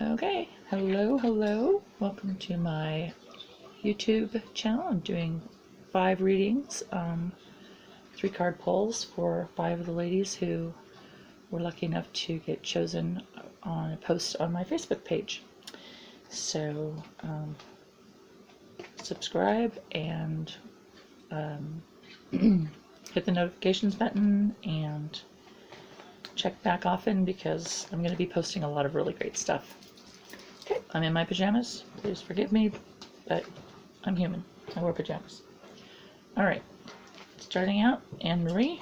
Okay, hello. Welcome to my YouTube channel. I'm doing 5 readings, 3 card pulls for 5 of the ladies who were lucky enough to get chosen on a post on my Facebook page. So, subscribe and hit the notifications button and check back often because I'm going to be posting a lot of really great stuff. Okay, I'm in my pajamas. Please forgive me, but I'm human. I wear pajamas. Alright, starting out, Annmarie.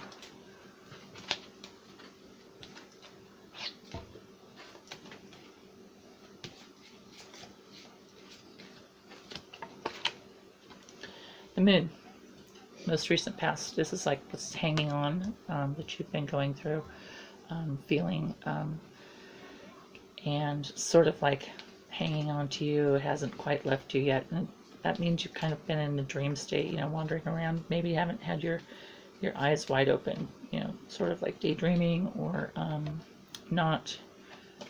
The moon. Most recent past. This is like what's hanging on that you've been going through, feeling, and sort of like hanging on to you. It hasn't quite left you yet. And that means you've kind of been in the dream state, wandering around. Maybe you haven't had your eyes wide open, sort of like daydreaming or not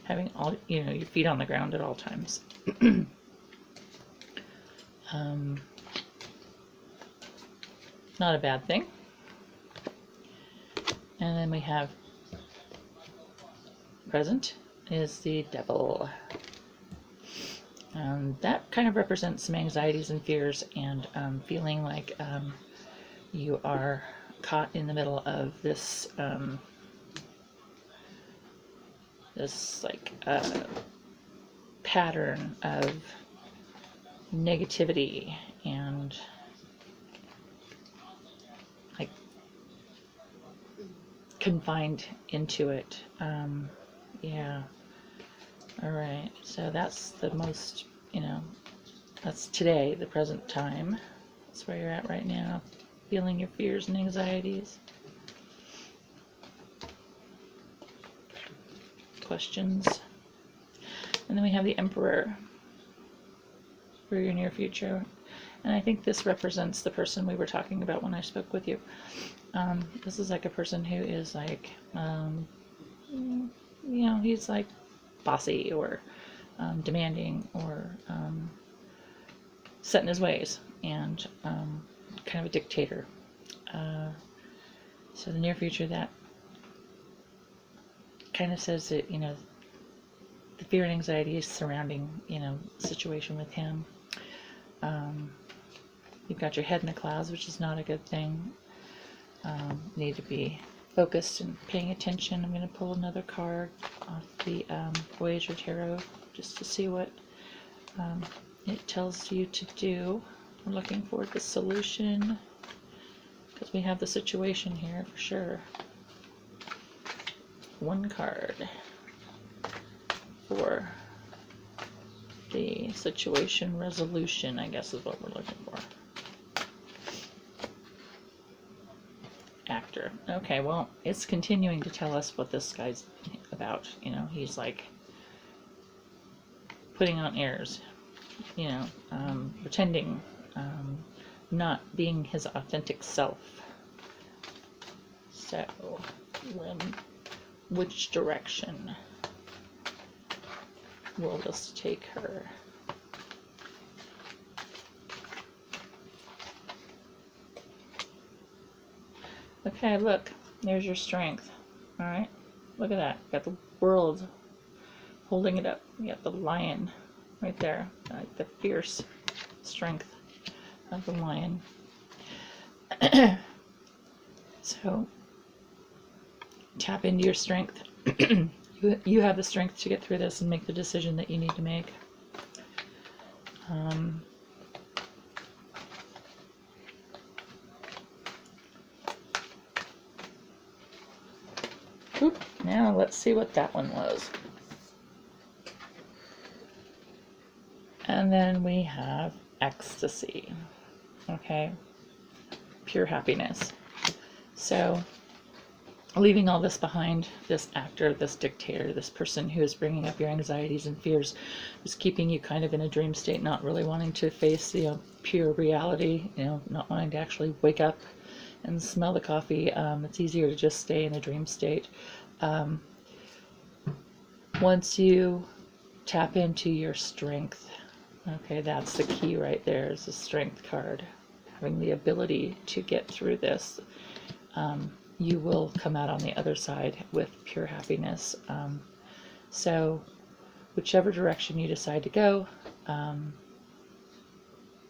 having all, your feet on the ground at all times. Not a bad thing. And then we have present is the devil. That kind of represents some anxieties and fears and feeling like you are caught in the middle of this pattern of negativity and like confined into it. Yeah. Alright, so that's the most, that's today, the present time. That's where you're at right now, feeling your fears and anxieties. Questions. And then we have the Emperor for your near future. And I think this represents the person we were talking about when I spoke with you. This is like a person who is like, he's like bossy or demanding or set in his ways and kind of a dictator. So the near future, that kind of says that, the fear and anxiety is surrounding, the situation with him. You've got your head in the clouds, which is not a good thing. Need to be focused and paying attention. I'm going to pull another card off the Voyager Tarot just to see what it tells you to do. We're looking for the solution because we have the situation here for sure. 1 card for the situation resolution, I guess is what we're looking for. Actor. Okay, well, it's continuing to tell us what this guy's about. He's like putting on airs, pretending, not being his authentic self. So, which direction will this take her? Okay, look, there's your strength. Alright, look at that. Got the world holding it up. You got the lion right there. Like the fierce strength of the lion. So, tap into your strength. You have the strength to get through this and make the decision that you need to make. Now let's see what that one was. And then we have ecstasy. Okay. Pure happiness. So, leaving all this behind, this actor, this dictator, this person who is bringing up your anxieties and fears, is keeping you kind of in a dream state, not really wanting to face the pure reality, not wanting to actually wake up and smell the coffee. It's easier to just stay in a dream state. Once you tap into your strength. Okay, that's the key right there, is the strength card. Having the ability to get through this. You will come out on the other side with pure happiness. So whichever direction you decide to go,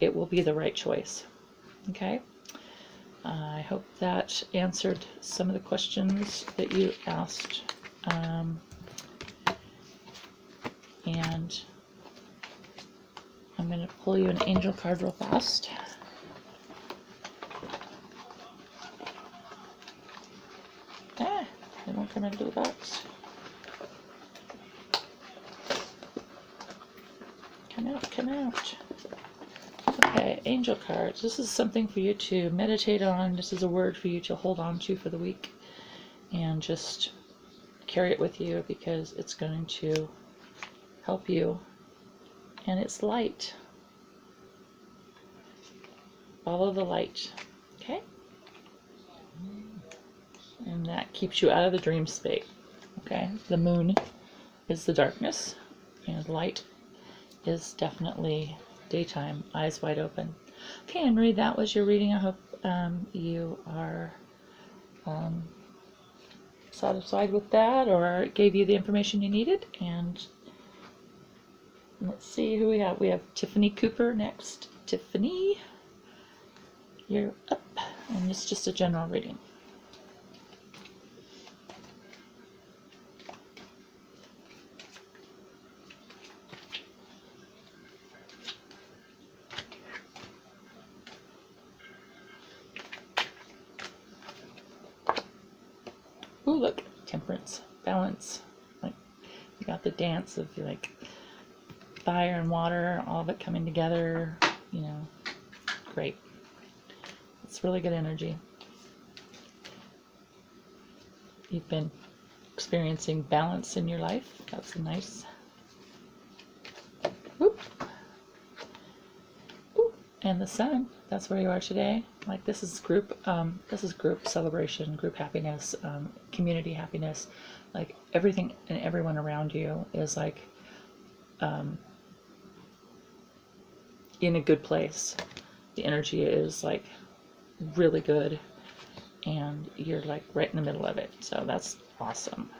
it will be the right choice. Okay? I hope that answered some of the questions that you asked. And I'm going to pull you an angel card real fast. They won't come into the box. Come out, come out. Okay, angel cards. This is something for you to meditate on. This is a word for you to hold on to for the week. And just carry it with you because it's going to help you. And it's light. Follow the light. Okay? And that keeps you out of the dream state. Okay? The moon is the darkness, and light is definitely daytime, eyes wide open. Okay, Annmarie, that was your reading. I hope you are satisfied with that, or it gave you the information you needed. And let's see who we have. We have Tiffany Cooper next. Tiffany, you're up, and it's just a general reading. Ooh, look, temperance, balance. Like, you got the dance of like fire and water, all of it coming together, you know, great. It's really good energy. You've been experiencing balance in your life. That's nice. Whoop. Ooh. And the sun, that's where you are today. Like, this is group celebration, group happiness, community happiness. Like, everything and everyone around you is like in a good place. The energy is like really good, and you're like right in the middle of it. So that's awesome.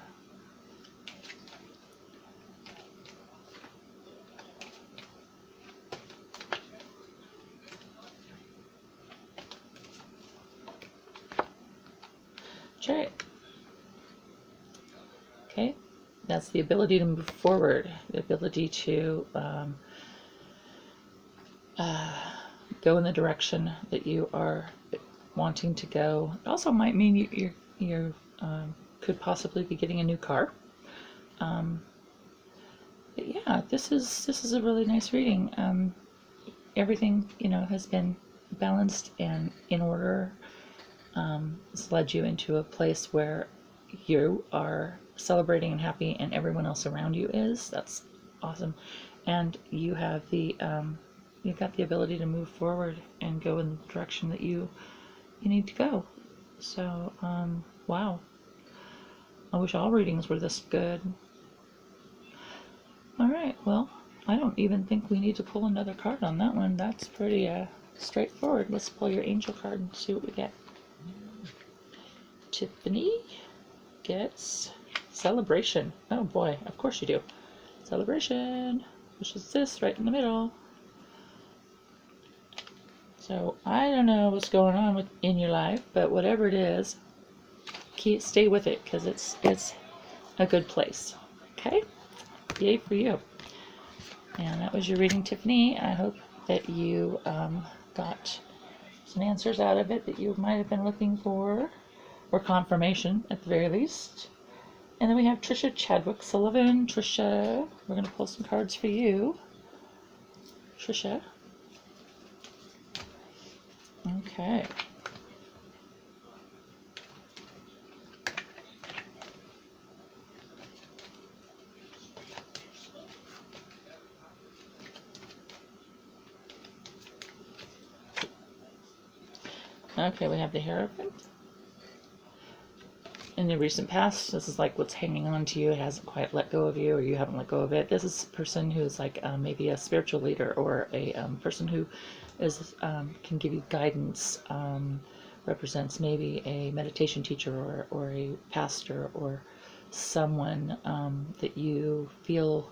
Okay, that's the ability to move forward, the ability to go in the direction that you are wanting to go. It also might mean you could possibly be getting a new car. But yeah, this is a really nice reading. Everything, you know, has been balanced and in order. It's led you into a place where you are celebrating and happy, and everyone else around you is. That's awesome. And you have the you've got the ability to move forward and go in the direction that you need to go. So wow, I wish all readings were this good. All right, well, I don't even think we need to pull another card on that one. That's pretty straightforward. Let's pull your angel card and see what we get. Tiffany gets celebration. Oh boy, of course you do. Celebration, which is this right in the middle. So I don't know what's going on in your life, but whatever it is, stay with it, because it's a good place. Okay? Yay for you. And that was your reading, Tiffany. I hope that you got some answers out of it that you might have been looking for, or confirmation at the very least. And then we have Tricia Chadwick Sullivan. Tricia, we're going to pull some cards for you. Tricia. Okay. Okay, we have the Hierophant. in the recent past. This is like what's hanging on to you. It hasn't quite let go of you, or you haven't let go of it. This is a person who's like maybe a spiritual leader, or a person who is can give you guidance. Represents maybe a meditation teacher, or a pastor, or someone that you feel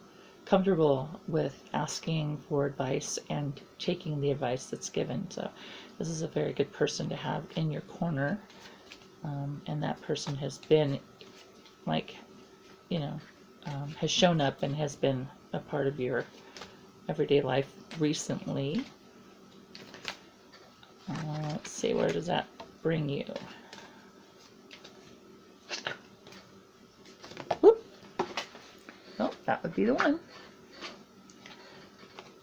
comfortable with asking for advice and taking the advice that's given. So this is a very good person to have in your corner. And that person has been like, has shown up and has been a part of your everyday life recently. Let's see, where does that bring you? Whoop. Oh, that would be the one.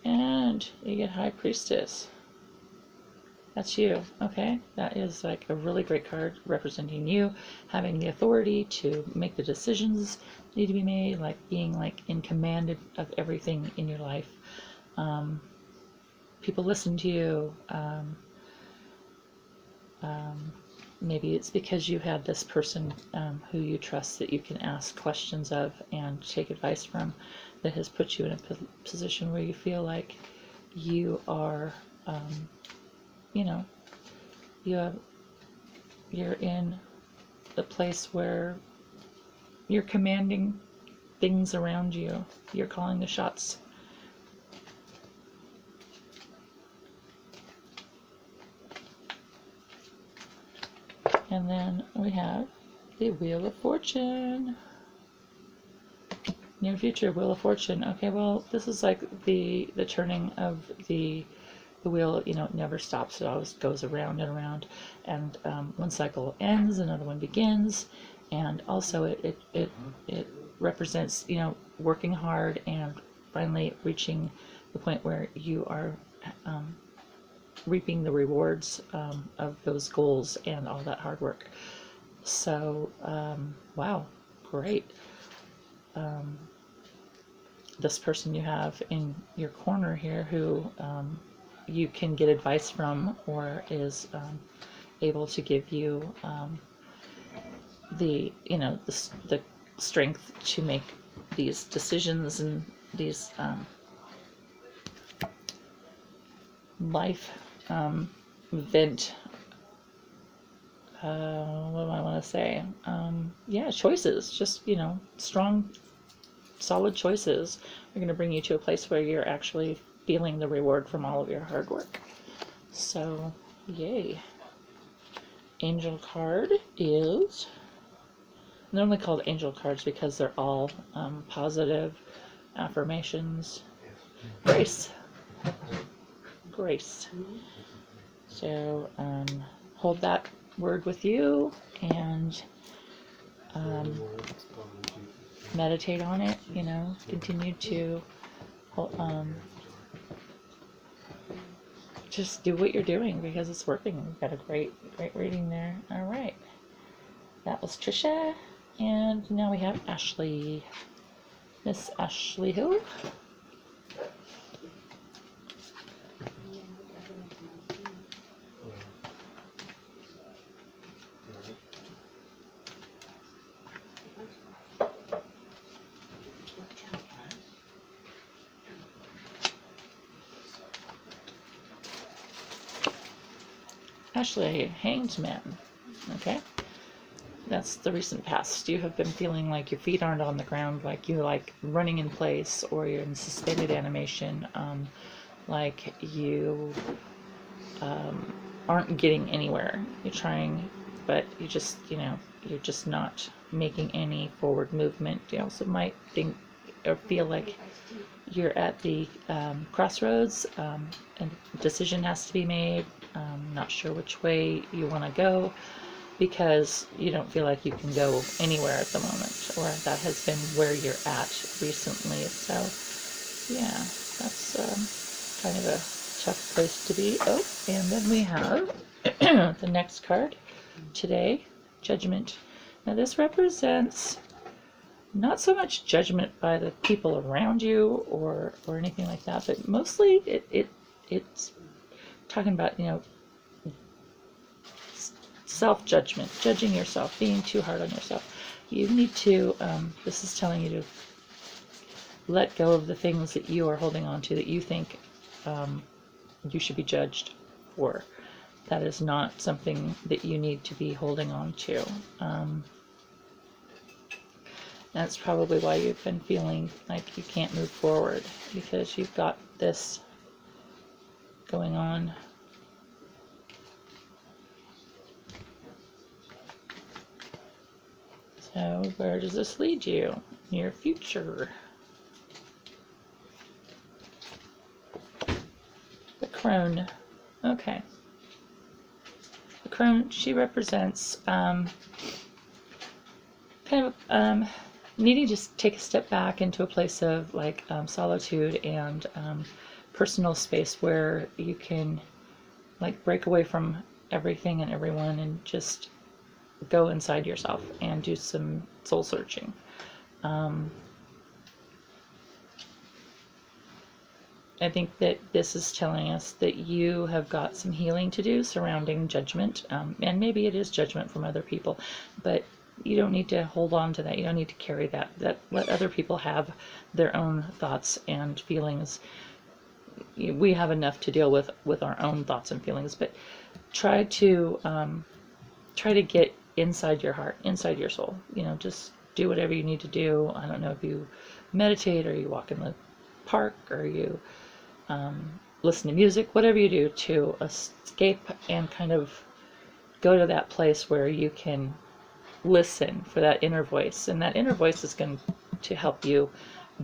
And you get High Priestess. That's you. Okay, that is like a really great card representing you having the authority to make the decisions that need to be made, like being like in command of everything in your life. People listen to you. Maybe it's because you had this person who you trust that you can ask questions of and take advice from, that has put you in a position where you feel like you are, you're in the place where you're commanding things around you. You're calling the shots. And then we have the Wheel of Fortune. Near future, Wheel of Fortune. Okay, well, this is like the turning of the wheel. It never stops. It always goes around and around. And one cycle ends, another one begins. And also it represents, working hard and finally reaching the point where you are reaping the rewards of those goals and all that hard work. So, wow, great. This person you have in your corner here who you can get advice from, or is able to give you the strength to make these decisions and these life event, what do I want to say? Choices. Just, strong, solid choices are going to bring you to a place where you're actually feeling the reward from all of your hard work. So, yay. Angel card is, they're only called angel cards because they're all positive affirmations. Grace. So hold that word with you and meditate on it. Continue to just do what you're doing because it's working. We've got a great reading there. All right, that was Tricia, and now we have Ashley. Miss Ashley who? Ashley, Hanged Man. Okay, that's the recent past. You have been feeling like your feet aren't on the ground, like you're like running in place, or you're in suspended animation, like you aren't getting anywhere. You're trying, but you just, you're just not making any forward movement. You also might think or feel like you're at the crossroads, and a decision has to be made. Not sure which way you want to go because you don't feel like you can go anywhere at the moment, or that has been where you're at recently. So yeah, that's kind of a tough place to be. Oh, and then we have the next card today, Judgment. Now this represents not so much judgment by the people around you or anything like that, but mostly it's talking about, self-judgment, judging yourself, being too hard on yourself. You need to, this is telling you to let go of the things that you are holding on to that you think you should be judged for. That is not something that you need to be holding on to. That's probably why you've been feeling like you can't move forward, because you've got this going on. So where does this lead you? Your future. The crone. Okay. The crone, she represents kind of needing to just take a step back into a place of like solitude and personal space where you can like break away from everything and everyone and just go inside yourself and do some soul searching. I think that this is telling us that you have got some healing to do surrounding judgment, and maybe it is judgment from other people, but you don't need to hold on to that. You don't need to carry that. Let other people have their own thoughts and feelings. We have enough to deal with our own thoughts and feelings, but try to get inside your heart, inside your soul. Just do whatever you need to do. I don't know if you meditate or you walk in the park or you listen to music, whatever you do to escape and kind of go to that place where you can listen for that inner voice. And that inner voice is going to help you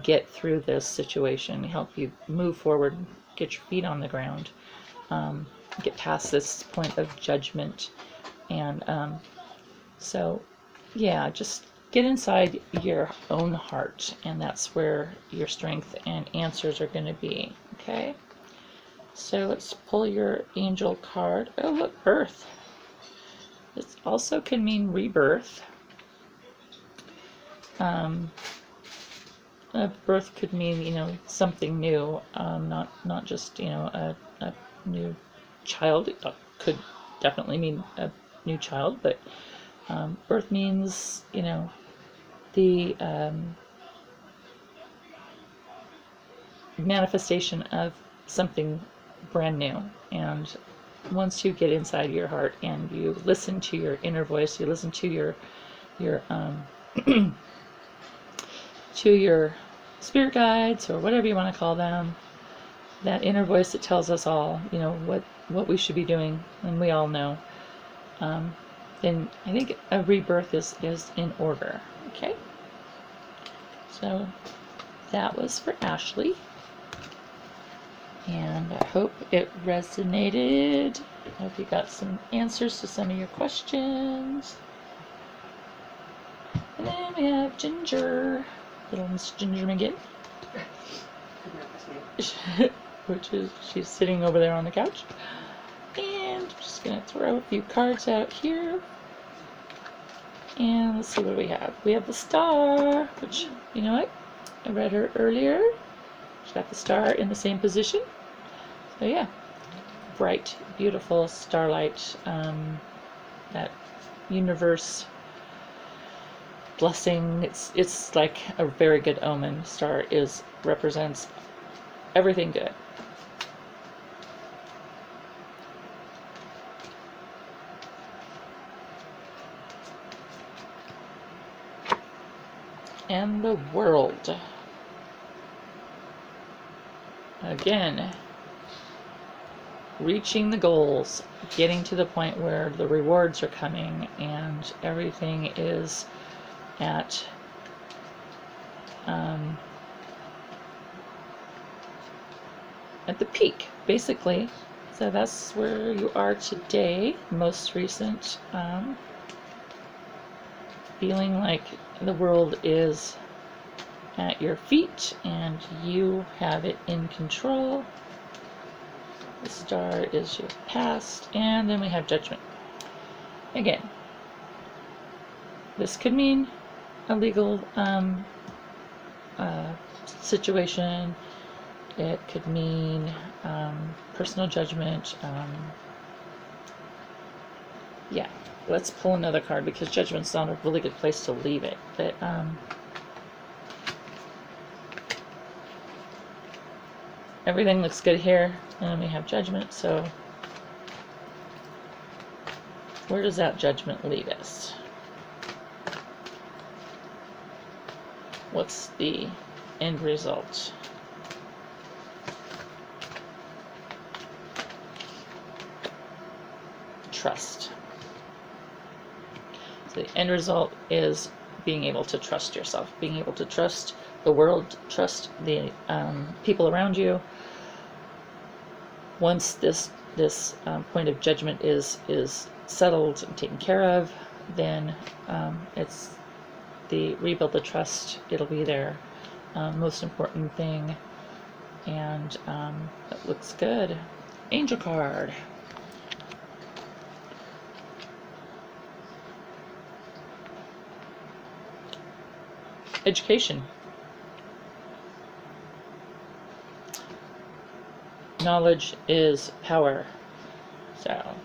get through this situation, help you move forward, get your feet on the ground, get past this point of judgment. And so, yeah, just get inside your own heart, and that's where your strength and answers are going to be. Okay? So let's pull your angel card. Oh, look, Earth. This also can mean rebirth. Birth could mean, something new, not just, a new child. It could definitely mean a new child, but birth means, the manifestation of something brand new. And once you get inside your heart and you listen to your inner voice, you listen to your to your spirit guides, or whatever you want to call them, that inner voice that tells us all, what we should be doing, and we all know, then I think a rebirth is in order. Okay? So that was for Ashley. And I hope it resonated. I hope you got some answers to some of your questions. And then we have Ginger, little Miss Ginger McGinn, which is, she's sitting over there on the couch. And I'm just going to throw a few cards out here. And let's see what we have. We have the star, which, you know what? I read her earlier. She's got the star in the same position. So yeah, bright, beautiful starlight, that universe blessing. It's like a very good omen. Star represents everything good. And the world. Again, reaching the goals, getting to the point where the rewards are coming and everything is at the peak, basically. So that's where you are today. Most recent, feeling like the world is at your feet and you have it in control. The star is your past, and then we have judgment. Again, this could mean a legal situation. It could mean personal judgment. Yeah, let's pull another card because Judgment's not a really good place to leave it. But everything looks good here, and we have Judgment. So where does that Judgment lead us? What's the end result? Trust. So the end result is being able to trust yourself, being able to trust the world, trust the people around you. Once this point of judgment is settled and taken care of, then it's the rebuild the trust. It'll be their most important thing, and it looks good. Angel card. Education. Knowledge is power. So,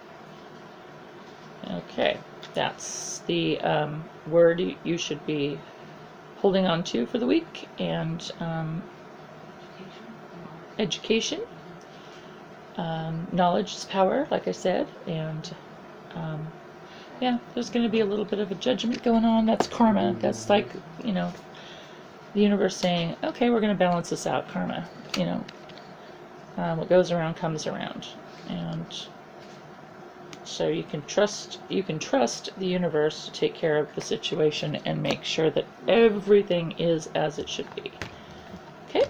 okay, that's the word you should be holding on to for the week. And education. Knowledge is power, like I said. And yeah, there's going to be a little bit of a judgment going on. That's karma. That's like, you know, the universe saying, okay, we're going to balance this out, karma. You know, what goes around comes around. And so you can trust the universe to take care of the situation and make sure that everything is as it should be. Okay,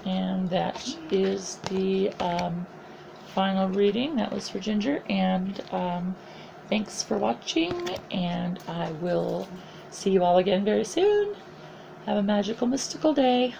and that is the final reading. That was for Ginger, and thanks for watching, and I will see you all again very soon. Have a magical, mystical day.